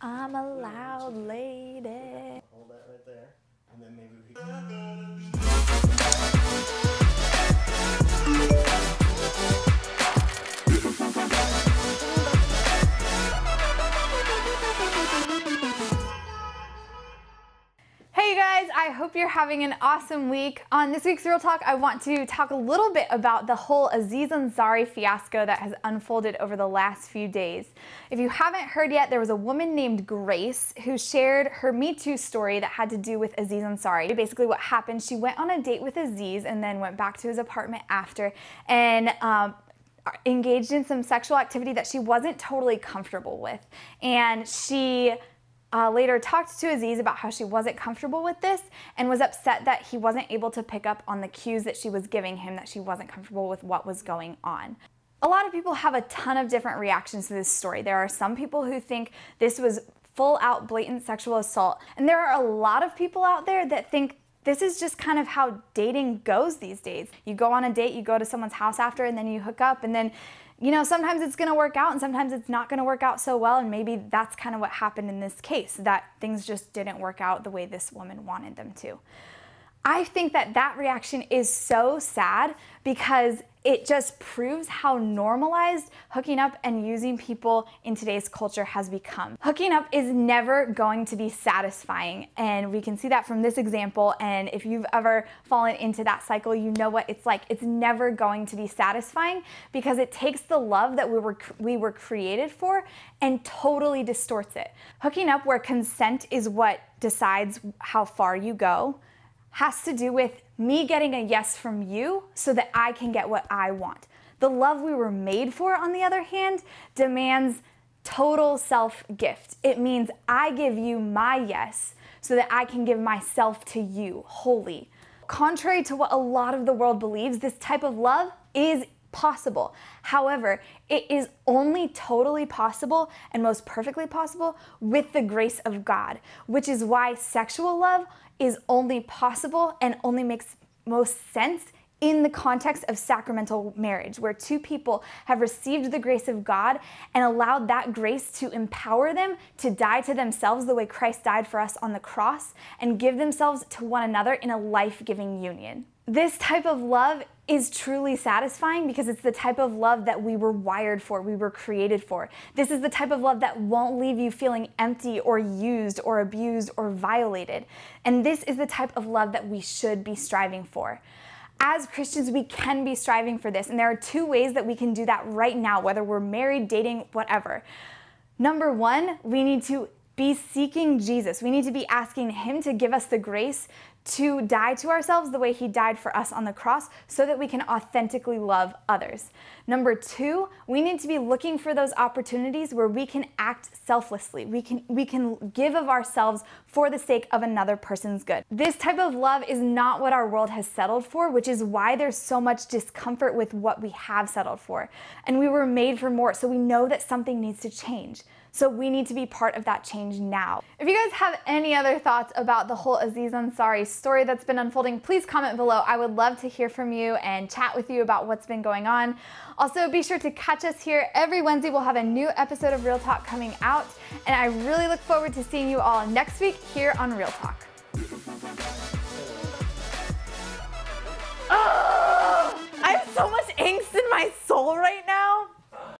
I'm a loud lady. Hold that right there, and then maybe we Hey you guys, I hope you're having an awesome week. On this week's Real Talk, I want to talk a little bit about the whole Aziz Ansari fiasco that has unfolded over the last few days. If you haven't heard yet, there was a woman named Grace who shared her Me Too story that had to do with Aziz Ansari. Basically what happened, she went on a date with Aziz and then went back to his apartment after and engaged in some sexual activity that she wasn't totally comfortable with. And she later talked to Aziz about how she wasn't comfortable with this and was upset that he wasn't able to pick up on the cues that she was giving him, that she wasn't comfortable with what was going on. A lot of people have a ton of different reactions to this story. There are some people who think this was full out blatant sexual assault, and there are a lot of people out there that think this is just kind of how dating goes these days. You go on a date, you go to someone's house after, and then you hook up, and then you know, sometimes it's going to work out and sometimes it's not going to work out so well, and maybe that's kind of what happened in this case, that things just didn't work out the way this woman wanted them to. I think that that reaction is so sad because it just proves how normalized hooking up and using people in today's culture has become. Hooking up is never going to be satisfying, and we can see that from this example, and if you've ever fallen into that cycle, you know what it's like. It's never going to be satisfying because it takes the love that we were created for and totally distorts it. Hooking up, where consent is what decides how far you go, has to do with me getting a yes from you so that I can get what I want. The love we were made for, on the other hand, demands total self-gift. It means I give you my yes so that I can give myself to you wholly. Contrary to what a lot of the world believes, this type of love is possible. However, it is only totally possible and most perfectly possible with the grace of God, which is why sexual love is only possible and only makes most sense in the context of sacramental marriage, where two people have received the grace of God and allowed that grace to empower them to die to themselves the way Christ died for us on the cross and give themselves to one another in a life-giving union. This type of love is truly satisfying because it's the type of love that we were wired for, we were created for. This is the type of love that won't leave you feeling empty or used or abused or violated. And this is the type of love that we should be striving for. As Christians, we can be striving for this, and there are two ways that we can do that right now, whether we're married, dating, whatever. Number one, we need to be seeking Jesus. We need to be asking Him to give us the grace to die to ourselves the way He died for us on the cross so that we can authentically love others. Number two, we need to be looking for those opportunities where we can act selflessly. We can give of ourselves for the sake of another person's good. This type of love is not what our world has settled for, which is why there's so much discomfort with what we have settled for. And we were made for more, so we know that something needs to change. So we need to be part of that change now. If you guys have any other thoughts about the whole Aziz Ansari story that's been unfolding, please comment below. I would love to hear from you and chat with you about what's been going on. Also, be sure to catch us here every Wednesday. We'll have a new episode of Real Talk coming out, and I really look forward to seeing you all next week here on Real Talk. Oh, I have so much angst in my soul right now.